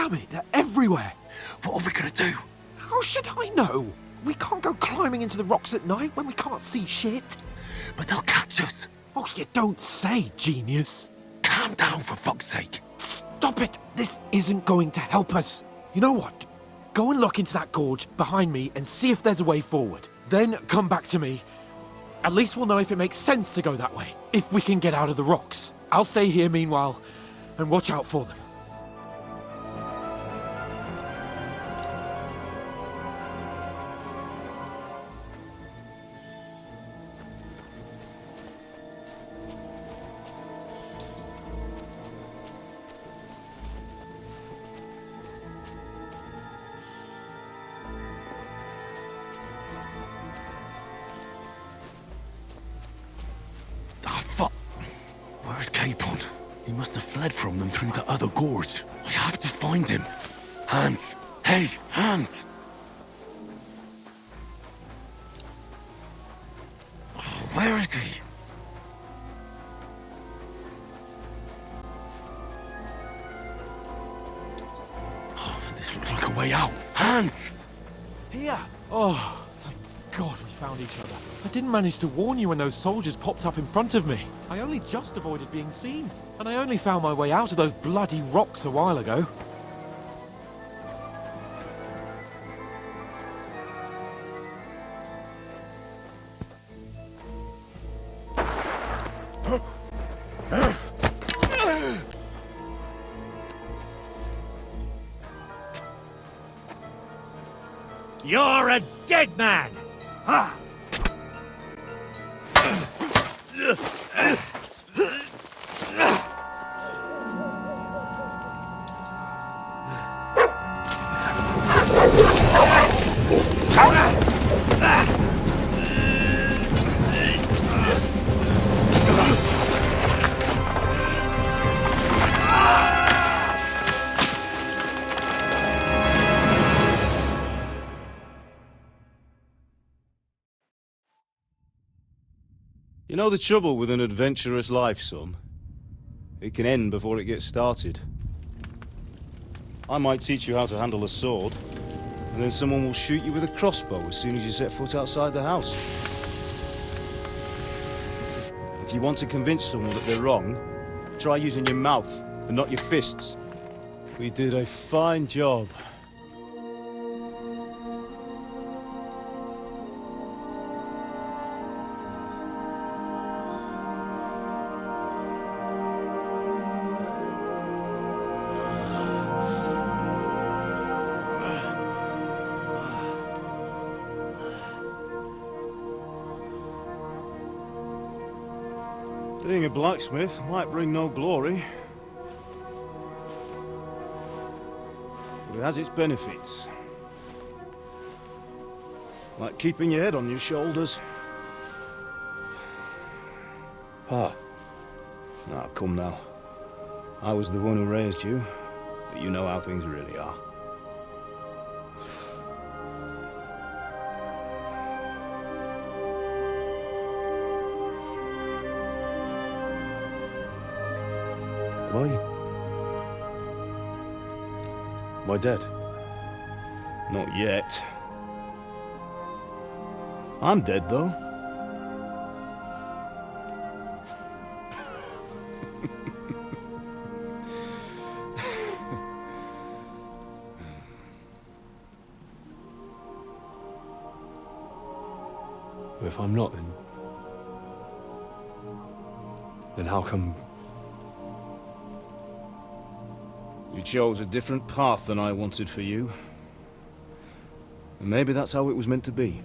Damn it, they're everywhere. What are we gonna do? How should I know? We can't go climbing into the rocks at night when we can't see shit. But they'll catch us. Oh, you don't say, genius. Calm down, for fuck's sake. Stop it. This isn't going to help us. You know what? Go and look into that gorge behind me and see if there's a way forward. Then come back to me. At least we'll know if it makes sense to go that way, if we can get out of the rocks. I'll stay here meanwhile and watch out for them. Where's Capon? He must have fled from them through the other gorge. I have to find him. Hans! Hey, Hans! Oh, where is he? Oh, this looks like a way out. Hans! Here! Oh, thank God we found each other. I didn't manage to warn you when those soldiers popped up in front of me. I only just avoided being seen. And I only found my way out of those bloody rocks a while ago. You're a dead man! Ha! You know the trouble with an adventurous life, son? It can end before it gets started. I might teach you how to handle a sword, and then someone will shoot you with a crossbow as soon as you set foot outside the house. If you want to convince someone that they're wrong, try using your mouth and not your fists. We did a fine job. Being a blacksmith might bring no glory, but it has its benefits. Like keeping your head on your shoulders. Pa. Now, come now. I was the one who raised you, but you know how things really are. Am I dead? Not yet. I'm dead, though. If I'm not, then how come... You chose a different path than I wanted for you. And maybe that's how it was meant to be.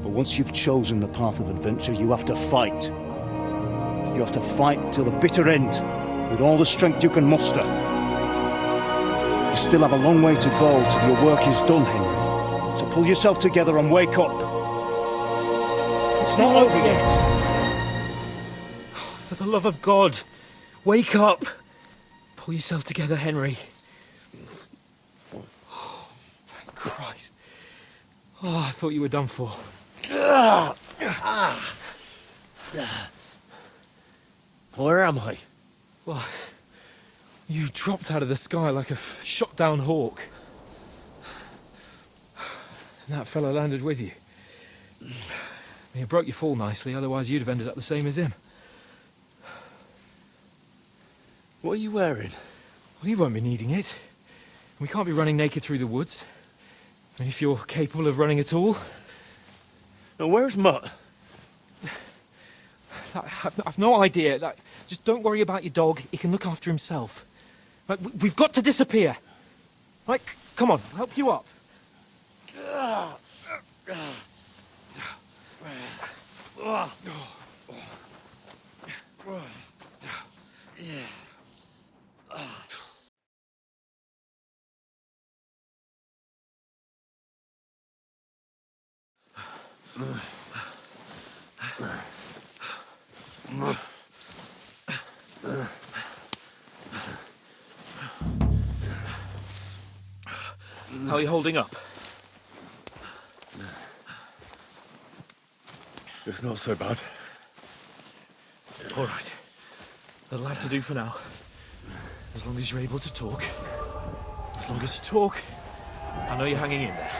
But once you've chosen the path of adventure, you have to fight. You have to fight till the bitter end, with all the strength you can muster. You still have a long way to go till your work is done, Henry. So pull yourself together and wake up. It's not over yet. For the love of God, wake up! Pull yourself together, Henry. Oh, thank Christ. Oh, I thought you were done for. Where am I? Well, You dropped out of the sky like a shot-down hawk. And that fella landed with you. You broke your fall nicely, otherwise you'd have ended up the same as him. What are you wearing? Well, you won't be needing it. We can't be running naked through the woods. I mean, if you're capable of running at all. Now, where's Mutt? I've no idea. Just don't worry about your dog. He can look after himself. We've got to disappear. Come on, I'll help you up. How are you holding up? It's not so bad. All right. That'll have to do for now. As long as you're able to talk. As long as you talk, I know you're hanging in there.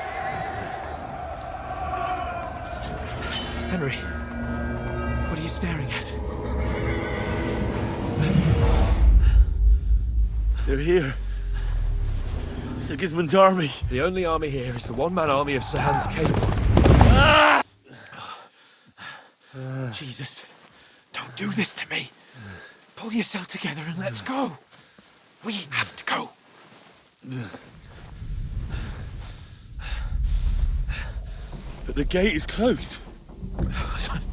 Henry, what are you staring at? They're here. Sigismund's army. The only army here is the one-man army of Sir Hans Cable. Jesus, don't do this to me. Pull yourself together and let's go. We have to go. But the gate is closed.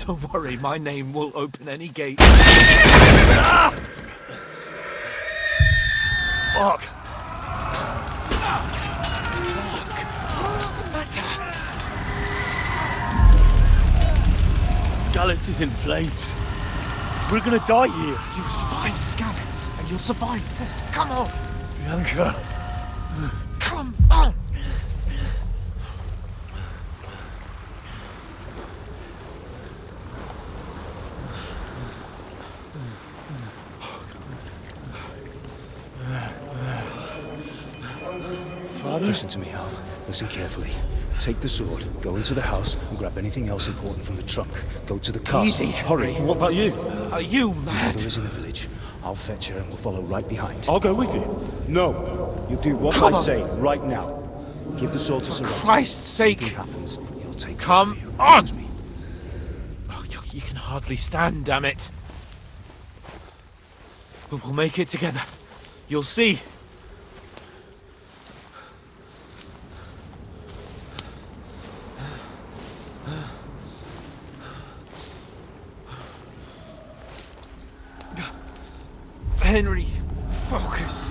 Don't worry, my name will open any gate. Fuck! What's the matter? Scallis is in flames. We're gonna die here. You survived Scallis, and you'll survive this. Come on! Bianca. Come on! Father? Listen to me, Hal. Listen carefully. Take the sword, go into the house, and grab anything else important from the trunk. Go to the castle. Easy, Hurry. Henry. What about you? Are you mad? Mother is in the village. I'll fetch her and we'll follow right behind. I'll go with you. No. You do what Come I on. say right now. Give the sword to Sir Roger. Christ's sake! If anything happens, he'll take Come care of you. on. Promise me. Oh, you can hardly stand, damn it. But we'll make it together. You'll see. Henry, focus.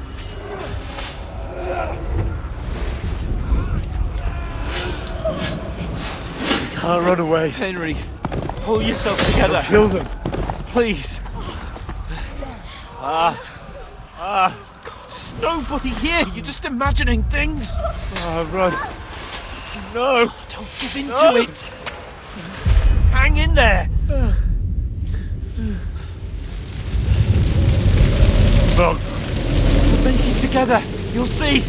Can't run away. Henry, pull yourself together. Kill them. Please. God, there's nobody here. You're just imagining things. Run. No. Don't give in to it. Hang in there. Wrong. We'll make it together. You'll see.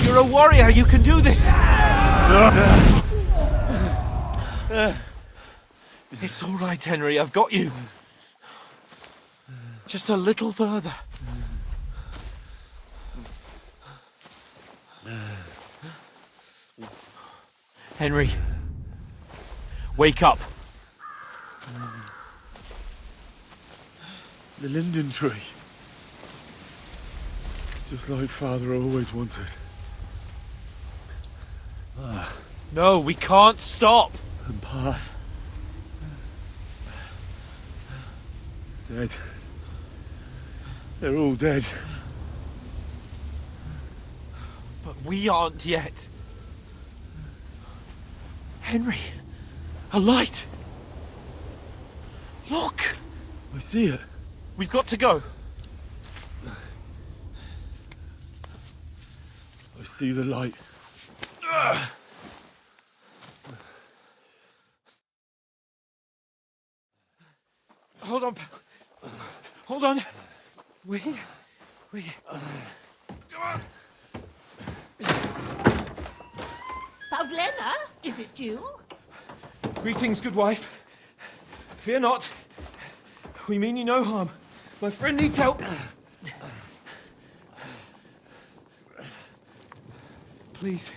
You're a warrior. You can do this. It's all right, Henry. I've got you. Just a little further. Henry, wake up. The linden tree. Just like Father always wanted. No, we can't stop. And Pa. Dead. They're all dead. But we aren't yet. Henry, a light. Look, I see it. we've got to go. I see the light. Hold on. Hold on. We're Pavlena, is it you? Greetings, good wife. Fear not. We mean you no harm. My friend needs help. Please.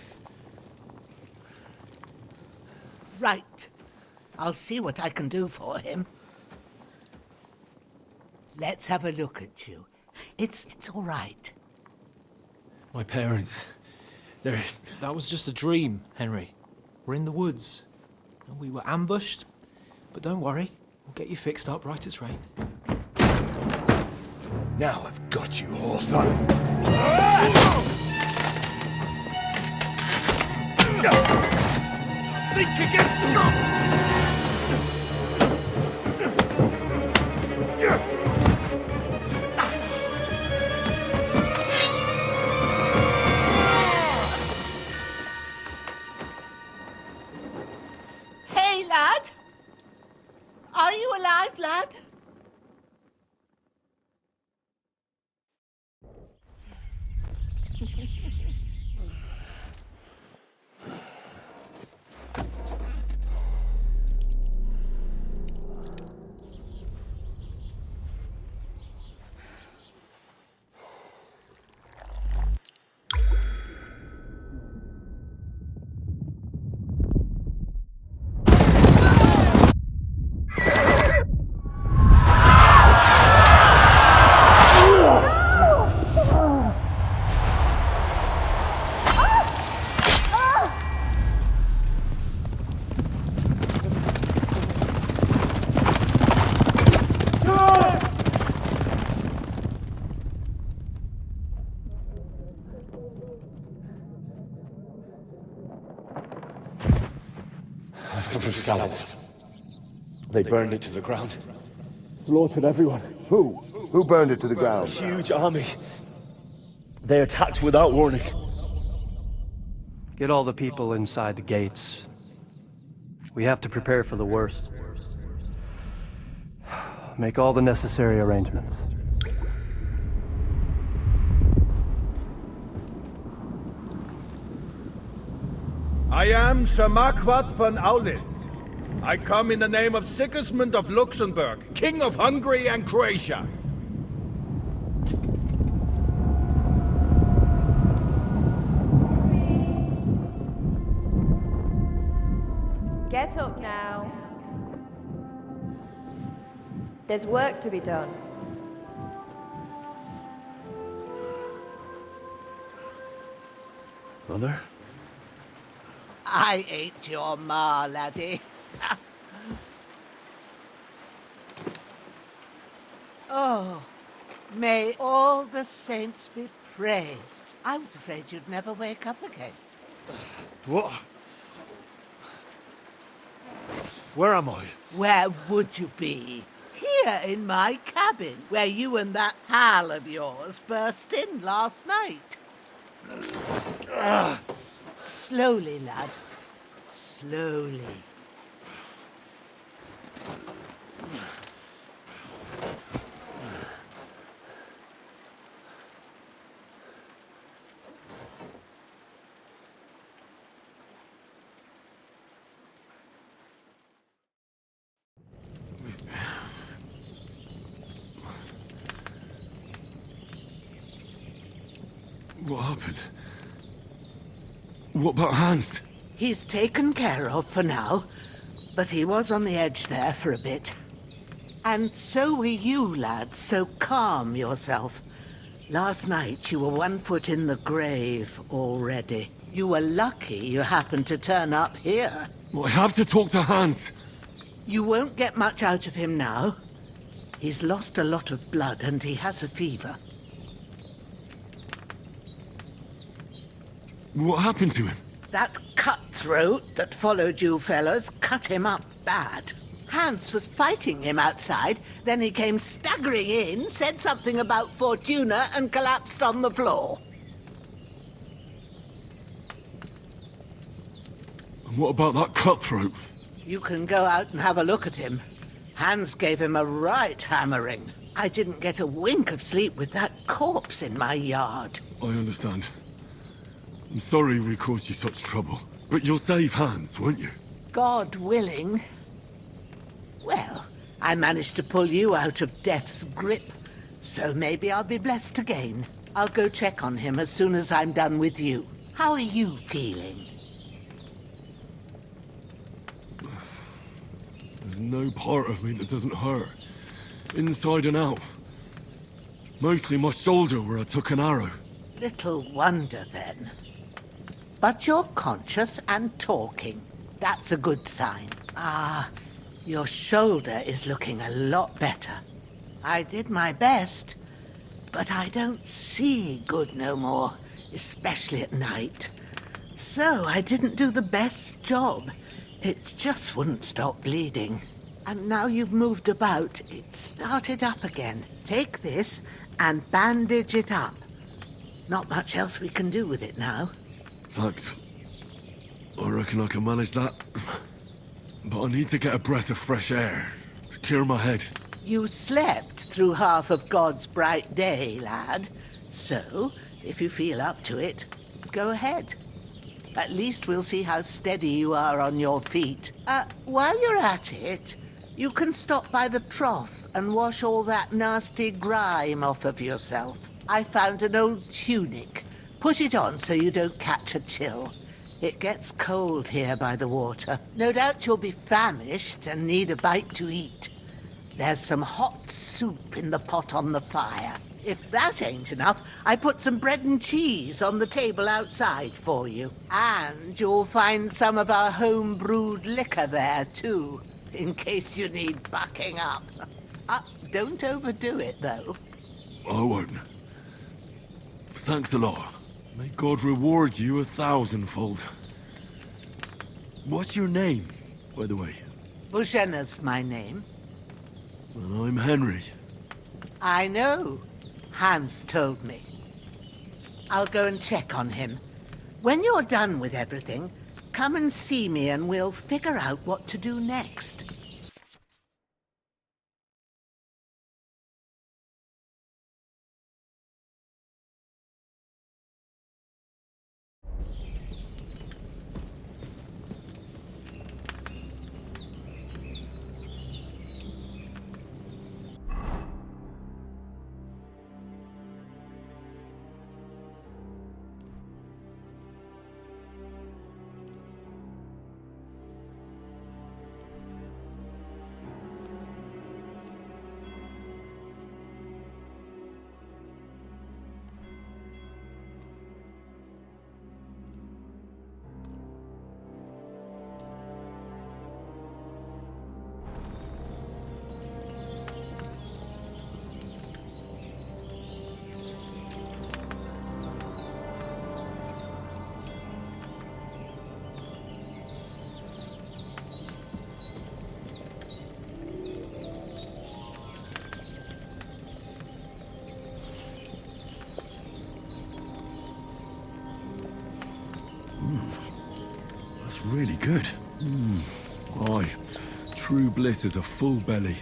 Right. I'll see what I can do for him. Let's have a look at you. It's all right. My parents. They're... That was just a dream, Henry. We're in the woods. And we were ambushed. But don't worry, we'll get you fixed up right as rain. Now I've got you, whoresons. Think against strong! Hey, lad! Are you alive, lad? I've come from Scallops. They burned it to the ground. Slaughtered everyone. Who? Who burned it to the ground? Huge army. They attacked without warning. Get all the people inside the gates. We have to prepare for the worst. Make all the necessary arrangements. I am Sir Marquardt von Aulitz. I come in the name of Sigismund of Luxembourg, King of Hungary and Croatia. Get up now. There's work to be done. Mother? I ain't your ma, laddie. Oh, may all the saints be praised. I was afraid you'd never wake up again. What? Where am I? Where would you be? Here in my cabin, where you and that pal of yours burst in last night. Slowly, lad. Slowly. What happened? What about Hans? He's taken care of for now, but he was on the edge there for a bit. And so were you, lad, so calm yourself. Last night you were 1 foot in the grave already. You were lucky you happened to turn up here. Well, I have to talk to Hans. You won't get much out of him now. He's lost a lot of blood and he has a fever. What happened to him? That cutthroat that followed you fellas cut him up bad. Hans was fighting him outside, then he came staggering in, said something about Fortuna, and collapsed on the floor. And what about that cutthroat? You can go out and have a look at him. Hans gave him a right hammering. I didn't get a wink of sleep with that corpse in my yard. I understand. I'm sorry we caused you such trouble. But you'll save Hans, won't you? God willing. Well, I managed to pull you out of death's grip, so maybe I'll be blessed again. I'll go check on him as soon as I'm done with you. How are you feeling? There's no part of me that doesn't hurt. Inside and out. Mostly my shoulder where I took an arrow. Little wonder then. But you're conscious and talking. That's a good sign. Ah, your shoulder is looking a lot better. I did my best, but I don't see good no more, especially at night. So I didn't do the best job. It just wouldn't stop bleeding. And now you've moved about, it started up again. Take this and bandage it up. Not much else we can do with it now. Thanks. I reckon I can manage that. But I need to get a breath of fresh air to clear my head. You slept through half of God's bright day, lad. So, if you feel up to it, go ahead. At least we'll see how steady you are on your feet. While you're at it, you can stop by the trough and wash all that nasty grime off of yourself. I found an old tunic. Put it on so you don't catch a chill. It gets cold here by the water. No doubt you'll be famished and need a bite to eat. There's some hot soup in the pot on the fire. If that ain't enough, I put some bread and cheese on the table outside for you. And you'll find some of our home-brewed liquor there, too, in case you need bucking up. Don't overdo it, though. I won't. Thanks a lot. May God reward you 1,000-fold. What's your name, by the way? Bushenna's my name. Well, I'm Henry. I know. Hans told me. I'll go and check on him. When you're done with everything, come and see me and we'll figure out what to do next. That's really good. Aye, true bliss is a full belly.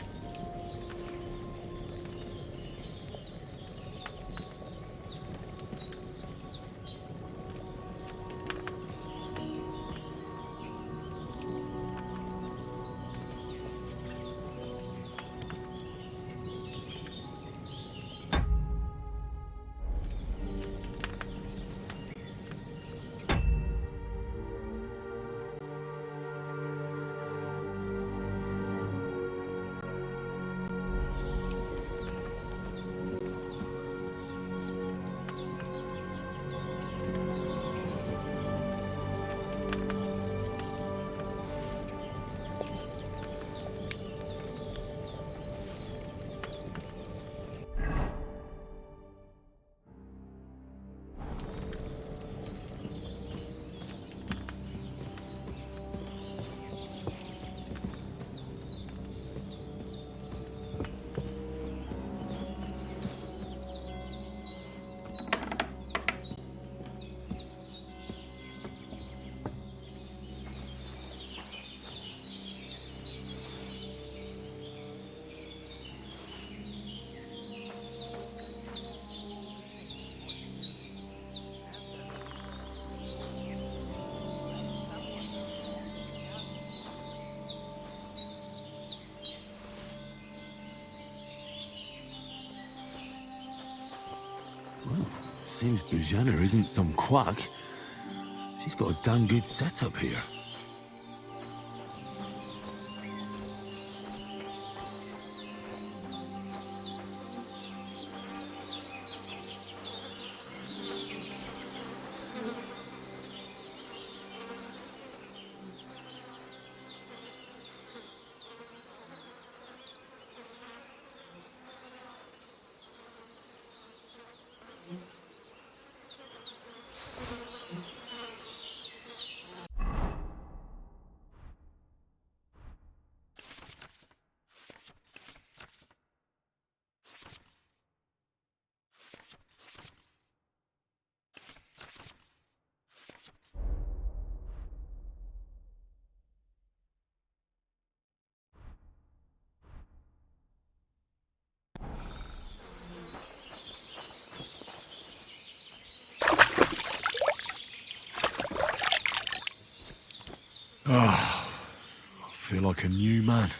Seems Bujana isn't some quack. She's got a damn good setup here. I feel like a new man.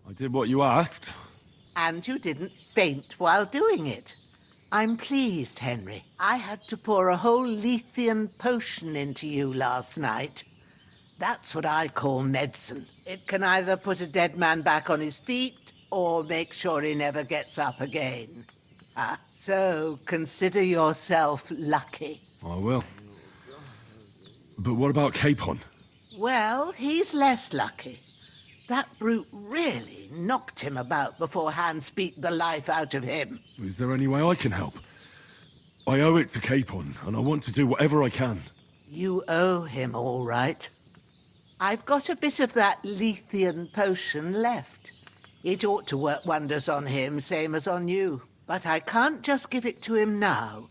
I did what you asked. And you didn't faint while doing it. I'm pleased, Henry. I had to pour a whole Lethean potion into you last night. That's what I call medicine. It can either put a dead man back on his feet or make sure he never gets up again. So consider yourself lucky. I will. But what about Capon? Well, he's less lucky. That brute really knocked him about before Hans beat the life out of him. Is there any way I can help? I owe it to Capon, and I want to do whatever I can. You owe him, all right. I've got a bit of that Lethean potion left. It ought to work wonders on him, same as on you. But I can't just give it to him now.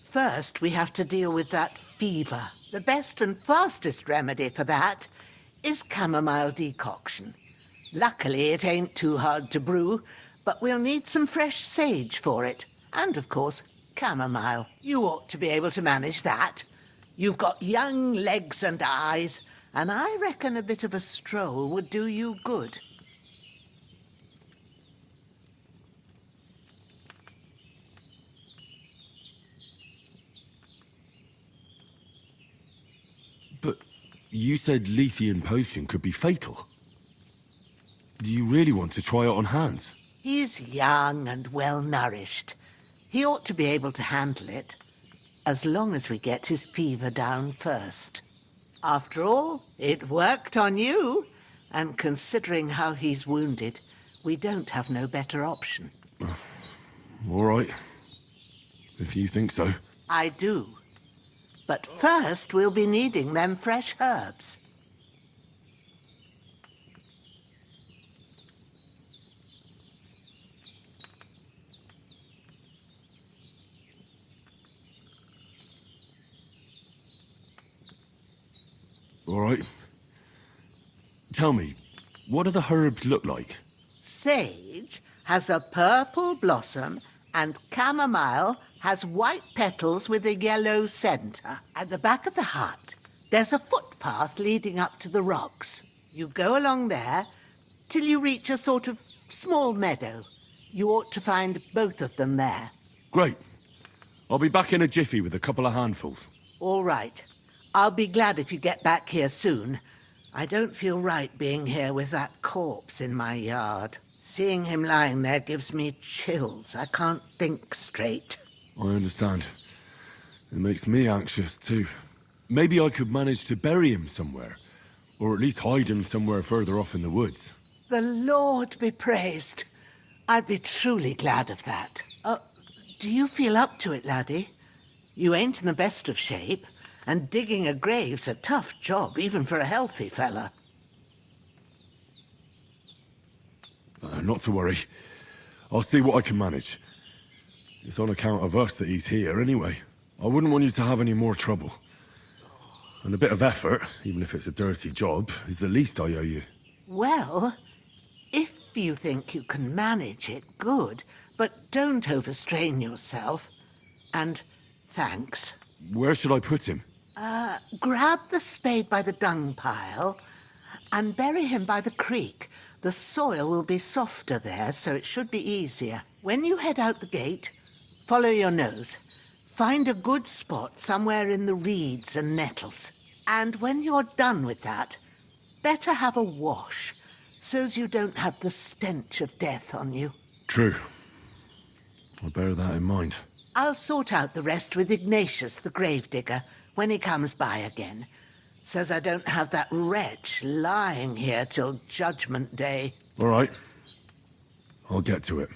First, we have to deal with that fever. The best and fastest remedy for that is chamomile decoction. Luckily, it ain't too hard to brew, but we'll need some fresh sage for it. And, of course, chamomile. You ought to be able to manage that. You've got young legs and eyes, and I reckon a bit of a stroll would do you good. But you said Lethean potion could be fatal. Do you really want to try it on Hans? He's young and well-nourished. He ought to be able to handle it, as long as we get his fever down first. After all, it worked on you, and considering how he's wounded, we don't have no better option. All right. If you think so. I do. But first, we'll be needing them fresh herbs. All right. Tell me, what do the herbs look like? Sage has a purple blossom, and chamomile has white petals with a yellow centre. At the back of the hut, there's a footpath leading up to the rocks. You go along there till you reach a sort of small meadow. You ought to find both of them there. Great. I'll be back in a jiffy with a couple of handfuls. All right. I'll be glad if you get back here soon. I don't feel right being here with that corpse in my yard. Seeing him lying there gives me chills. I can't think straight. I understand. It makes me anxious, too. Maybe I could manage to bury him somewhere. Or at least hide him somewhere further off in the woods. The Lord be praised. I'd be truly glad of that. Do you feel up to it, laddie? You ain't in the best of shape, and digging a grave's a tough job, even for a healthy fella. Not to worry. I'll see what I can manage. It's on account of us that he's here, anyway. I wouldn't want you to have any more trouble. And a bit of effort, even if it's a dirty job, is the least I owe you. Well, if you think you can manage it, good. But don't overstrain yourself. And thanks. Where should I put him? Grab the spade by the dung pile and bury him by the creek. The soil will be softer there, so it should be easier. When you head out the gate, follow your nose. Find a good spot somewhere in the reeds and nettles. And when you're done with that, better have a wash, so's you don't have the stench of death on you. True. I'll bear that in mind. I'll sort out the rest with Ignatius, the gravedigger, when he comes by again, so's I don't have that wretch lying here till Judgment Day. All right. I'll get to it.